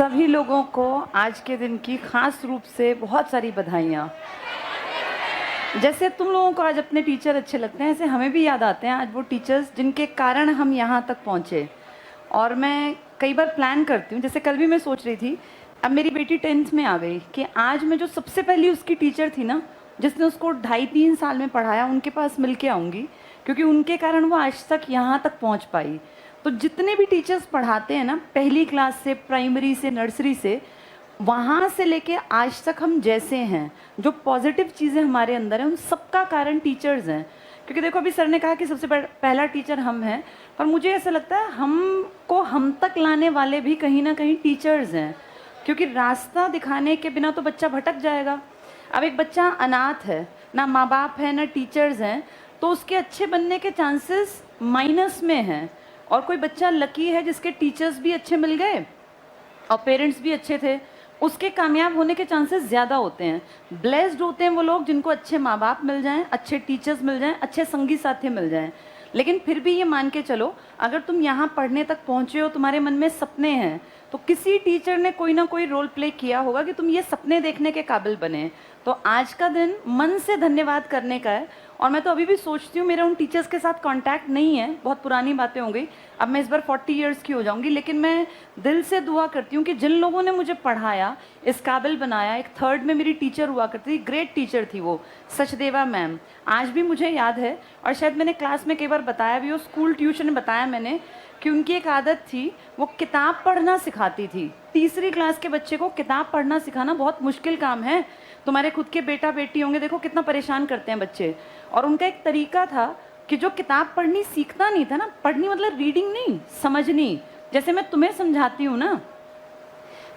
सभी लोगों को आज के दिन की खास रूप से बहुत सारी बधाइयाँ। जैसे तुम लोगों को आज अपने टीचर अच्छे लगते हैं, ऐसे हमें भी याद आते हैं आज वो टीचर्स जिनके कारण हम यहाँ तक पहुँचे। और मैं कई बार प्लान करती हूँ, जैसे कल भी मैं सोच रही थी, अब मेरी बेटी 10th में आ गई, कि आज मैं जो सबसे पहली उसकी टीचर थी ना, जिसने उसको 2.5-3 साल में पढ़ाया, उनके पास मिल के आऊँगी, क्योंकि उनके कारण वो आज तक यहाँ तक पहुँच पाई। तो जितने भी टीचर्स पढ़ाते हैं ना, पहली क्लास से, प्राइमरी से, नर्सरी से, वहाँ से लेके आज तक हम जैसे हैं, जो पॉजिटिव चीज़ें हमारे अंदर हैं, उन सबका कारण टीचर्स हैं। क्योंकि देखो, अभी सर ने कहा कि सबसे पहला टीचर हम हैं, पर मुझे ऐसा लगता है हमको हम तक लाने वाले भी कहीं ना कहीं टीचर्स हैं, क्योंकि रास्ता दिखाने के बिना तो बच्चा भटक जाएगा। अब एक बच्चा अनाथ है, ना माँ बाप है ना टीचर्स हैं, तो उसके अच्छे बनने के चांसेस माइनस में हैं। और कोई बच्चा लकी है जिसके टीचर्स भी अच्छे मिल गए और पेरेंट्स भी अच्छे थे, उसके कामयाब होने के चांसेस ज़्यादा होते हैं। ब्लेस्ड होते हैं वो लोग जिनको अच्छे माँ बाप मिल जाएं, अच्छे टीचर्स मिल जाएं, अच्छे संगी साथी मिल जाएं। लेकिन फिर भी ये मान के चलो, अगर तुम यहाँ पढ़ने तक पहुँचे हो, तुम्हारे मन में सपने हैं, तो किसी टीचर ने कोई ना कोई रोल प्ले किया होगा कि तुम ये सपने देखने के काबिल बने। तो आज का दिन मन से धन्यवाद करने का है। और मैं तो अभी भी सोचती हूँ, मेरा उन टीचर्स के साथ कांटेक्ट नहीं है, बहुत पुरानी बातें हो गई, अब मैं इस बार 40 इयर्स की हो जाऊँगी, लेकिन मैं दिल से दुआ करती हूँ कि जिन लोगों ने मुझे पढ़ाया, इस काबिल बनाया। एक 3rd में मेरी टीचर हुआ करती थी, ग्रेट टीचर थी वो, सचदेवा मैम, आज भी मुझे याद है। और शायद मैंने क्लास में कई बार बताया भी हो, स्कूल ट्यूशन में बताया मैंने, कि उनकी एक आदत थी, वो किताब पढ़ना सिखाती थी। 3री क्लास के बच्चे को किताब पढ़ना सिखाना बहुत मुश्किल काम है। तुम्हारे खुद के बेटा बेटी होंगे, देखो कितना परेशान करते हैं बच्चे। और उनका एक तरीका था कि जो किताब पढ़नी सीखता नहीं था ना, पढ़नी मतलब रीडिंग नहीं, समझनी, जैसे मैं तुम्हें समझाती हूँ ना,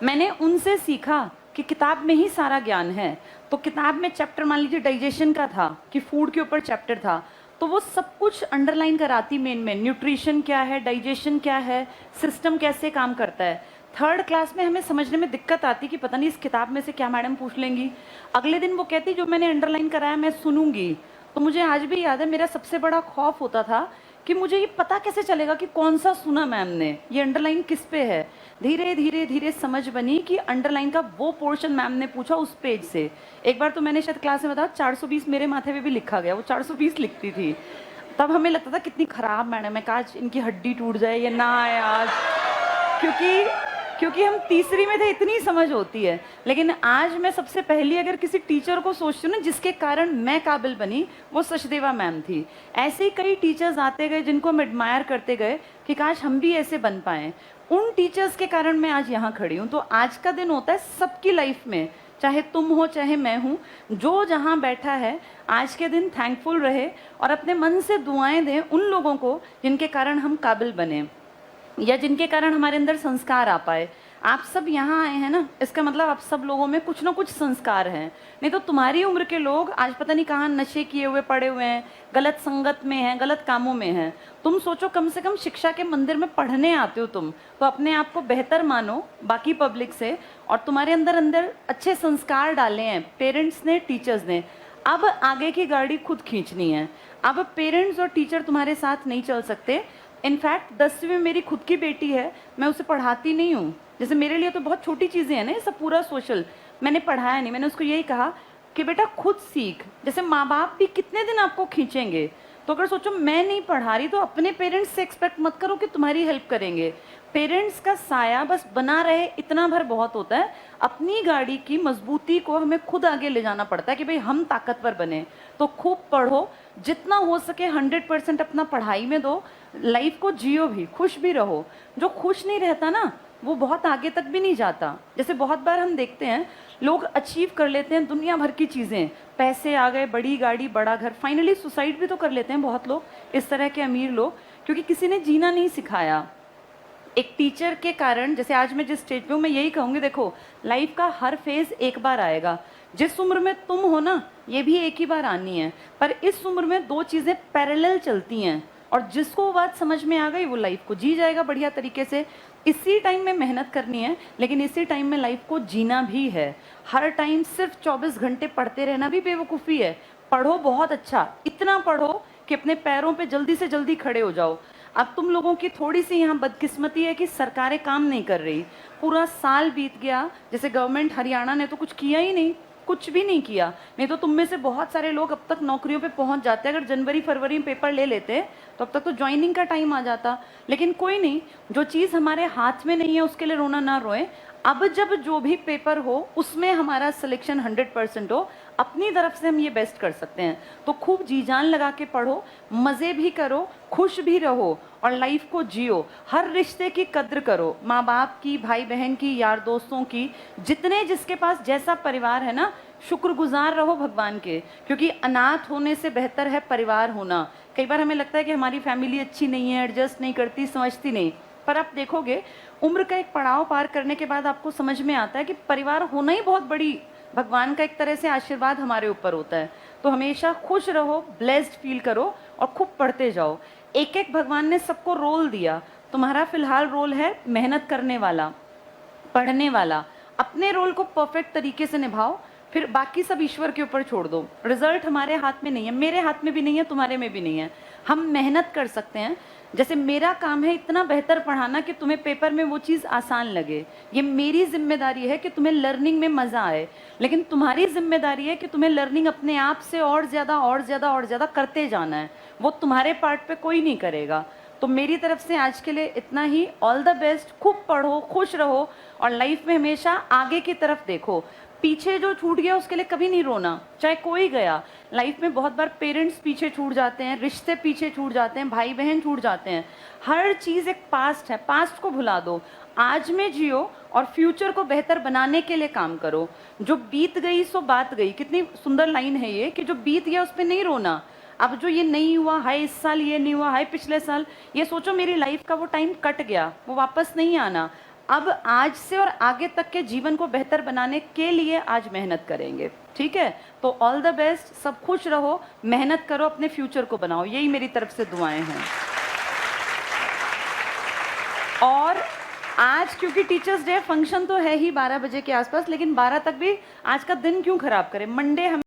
मैंने उनसे सीखा कि किताब में ही सारा ज्ञान है। तो किताब में चैप्टर मान लीजिए डाइजेशन का था, कि फूड के ऊपर चैप्टर था, तो वो सब कुछ अंडरलाइन कराती मेन में, न्यूट्रिशन क्या है, डाइजेशन क्या है, सिस्टम कैसे काम करता है। 3rd क्लास में हमें समझने में दिक्कत आती कि पता नहीं इस किताब में से क्या मैडम पूछ लेंगी। अगले दिन वो कहती जो मैंने अंडरलाइन कराया मैं सुनूंगी। तो मुझे आज भी याद है, मेरा सबसे बड़ा खौफ होता था कि मुझे ये पता कैसे चलेगा कि कौन सा सुना मैम ने, ये अंडरलाइन किस पे है। धीरे धीरे धीरे समझ बनी कि अंडरलाइन का वो पोर्शन मैम ने पूछा उस पेज से। एक बार तो मैंने शायद क्लास में बताया 420 मेरे माथे पे भी लिखा गया, वो 420 लिखती थी। तब हमें लगता था कितनी खराब मैडम है, काश इनकी हड्डी टूट जाए या ना आए आज, क्योंकि हम 3री में थे, इतनी समझ होती है। लेकिन आज मैं सबसे पहली अगर किसी टीचर को सोचती हूँ ना जिसके कारण मैं काबिल बनी, वो सचदेवा मैम थी। ऐसे ही कई टीचर्स आते गए जिनको हम एडमायर करते गए कि काश हम भी ऐसे बन पाएँ। उन टीचर्स के कारण मैं आज यहाँ खड़ी हूँ। तो आज का दिन होता है सबकी लाइफ में, चाहे तुम हो चाहे मैं हूँ, जो जहाँ बैठा है, आज के दिन थैंकफुल रहे और अपने मन से दुआएं दें उन लोगों को जिनके कारण हम काबिल बने, या जिनके कारण हमारे अंदर संस्कार आ पाए। आप सब यहाँ आए हैं ना, इसका मतलब आप सब लोगों में कुछ ना कुछ संस्कार हैं। नहीं तो तुम्हारी उम्र के लोग आज पता नहीं कहाँ नशे किए हुए पड़े हुए हैं, गलत संगत में हैं, गलत कामों में हैं। तुम सोचो, कम से कम शिक्षा के मंदिर में पढ़ने आते हो तुम, तो अपने आप को बेहतर मानो बाकी पब्लिक से, और तुम्हारे अंदर अंदर अच्छे संस्कार डाले हैं पेरेंट्स ने, टीचर्स ने। अब आगे की गाड़ी खुद खींचनी है। अब पेरेंट्स और टीचर तुम्हारे साथ नहीं चल सकते। इनफैक्ट 10वीं में मेरी खुद की बेटी है, मैं उसे पढ़ाती नहीं हूँ। जैसे मेरे लिए तो बहुत छोटी चीज़ें हैं ना, ये सब पूरा सोशल मैंने पढ़ाया नहीं। मैंने उसको यही कहा कि बेटा खुद सीख। जैसे माँ बाप भी कितने दिन आपको खींचेंगे, तो अगर सोचो मैं नहीं पढ़ा रही, तो अपने पेरेंट्स से एक्सपेक्ट मत करो कि तुम्हारी हेल्प करेंगे। पेरेंट्स का साया बस बना रहे, इतना भर बहुत होता है। अपनी गाड़ी की मजबूती को हमें खुद आगे ले जाना पड़ता है कि भाई हम ताकतवर बने। तो खूब पढ़ो, जितना हो सके 100% अपना पढ़ाई में दो, लाइफ को जियो भी, खुश भी रहो। जो खुश नहीं रहता ना, वो बहुत आगे तक भी नहीं जाता। जैसे बहुत बार हम देखते हैं लोग अचीव कर लेते हैं दुनिया भर की चीज़ें, पैसे आ गए, बड़ी गाड़ी, बड़ा घर, फाइनली सुसाइड भी तो कर लेते हैं बहुत लोग, इस तरह के अमीर लोग, क्योंकि किसी ने जीना नहीं सिखाया। एक टीचर के कारण, जैसे आज मैं जिस स्टेज पे हूँ, मैं यही कहूँगी, देखो लाइफ का हर फेज़ एक बार आएगा। जिस उम्र में तुम हो ना, ये भी एक ही बार आनी है, पर इस उम्र में 2 चीज़ें पैरेलल चलती हैं, और जिसको वो बात समझ में आ गई वो लाइफ को जी जाएगा बढ़िया तरीके से। इसी टाइम में मेहनत करनी है, लेकिन इसी टाइम में लाइफ को जीना भी है। हर टाइम सिर्फ 24 घंटे पढ़ते रहना भी बेवकूफ़ी है। पढ़ो बहुत अच्छा, इतना पढ़ो कि अपने पैरों पे जल्दी से जल्दी खड़े हो जाओ। अब तुम लोगों की थोड़ी सी यहाँ बदकिस्मती है कि सरकारें काम नहीं कर रही। पूरा साल बीत गया, जैसे गवर्नमेंट हरियाणा ने तो कुछ किया ही नहीं, कुछ भी नहीं किया। नहीं तो तुम में से बहुत सारे लोग अब तक नौकरियों पे पहुंच जाते। अगर जनवरी फरवरी में पेपर ले लेते तो अब तक तो ज्वाइनिंग का टाइम आ जाता। लेकिन कोई नहीं, जो चीज़ हमारे हाथ में नहीं है उसके लिए रोना ना रोए। अब जब जो भी पेपर हो उसमें हमारा सिलेक्शन 100% हो, अपनी तरफ से हम ये बेस्ट कर सकते हैं। तो खूब जी जान लगा के पढ़ो, मज़े भी करो, खुश भी रहो और लाइफ को जियो। हर रिश्ते की कद्र करो, माँ बाप की, भाई बहन की, यार दोस्तों की, जितने जिसके पास जैसा परिवार है ना, शुक्रगुजार रहो भगवान के, क्योंकि अनाथ होने से बेहतर है परिवार होना। कई बार हमें लगता है कि हमारी फैमिली अच्छी नहीं है, एडजस्ट नहीं करती, समझती नहीं, पर आप देखोगे उम्र का एक पड़ाव पार करने के बाद आपको समझ में आता है कि परिवार होना ही बहुत बड़ी भगवान का एक तरह से आशीर्वाद हमारे ऊपर होता है। तो हमेशा खुश रहो, ब्लेस्ड फील करो और खूब पढ़ते जाओ। एक एक भगवान ने सबको रोल दिया, तुम्हारा फिलहाल रोल है मेहनत करने वाला, पढ़ने वाला। अपने रोल को परफेक्ट तरीके से निभाओ, फिर बाकी सब ईश्वर के ऊपर छोड़ दो। रिजल्ट हमारे हाथ में नहीं है, मेरे हाथ में भी नहीं है, तुम्हारे में भी नहीं है। हम मेहनत कर सकते हैं। जैसे मेरा काम है इतना बेहतर पढ़ाना कि तुम्हें पेपर में वो चीज़ आसान लगे, ये मेरी जिम्मेदारी है कि तुम्हें लर्निंग में मज़ा आए। लेकिन तुम्हारी जिम्मेदारी है कि तुम्हें लर्निंग अपने आप से और ज़्यादा और ज़्यादा और ज़्यादा करते जाना है। वो तुम्हारे पार्ट पे कोई नहीं करेगा। तो मेरी तरफ से आज के लिए इतना ही। ऑल द बेस्ट, खूब पढ़ो, खुश रहो और लाइफ में हमेशा आगे की तरफ देखो। पीछे जो छूट गया उसके लिए कभी नहीं रोना, चाहे कोई गया। लाइफ में बहुत बार पेरेंट्स पीछे छूट जाते हैं, रिश्ते पीछे छूट जाते हैं, भाई बहन छूट जाते हैं। हर चीज़ एक पास्ट है, पास्ट को भुला दो, आज में जियो और फ्यूचर को बेहतर बनाने के लिए काम करो। जो बीत गई सो बात गई, कितनी सुंदर लाइन है ये, कि जो बीत गया उस पर नहीं रोना। अब जो ये नहीं हुआ, हाय इस साल ये नहीं हुआ, हाय पिछले साल, ये सोचो मेरी लाइफ का वो टाइम कट गया, वो वापस नहीं आना। अब आज से और आगे तक के जीवन को बेहतर बनाने के लिए आज मेहनत करेंगे, ठीक है? तो ऑल द बेस्ट, सब खुश रहो, मेहनत करो, अपने फ्यूचर को बनाओ, यही मेरी तरफ से दुआएं हैं। और आज क्योंकि टीचर्स डे फंक्शन तो है ही 12 बजे के आसपास, लेकिन 12 तक भी आज का दिन क्यों खराब करें। मंडे हम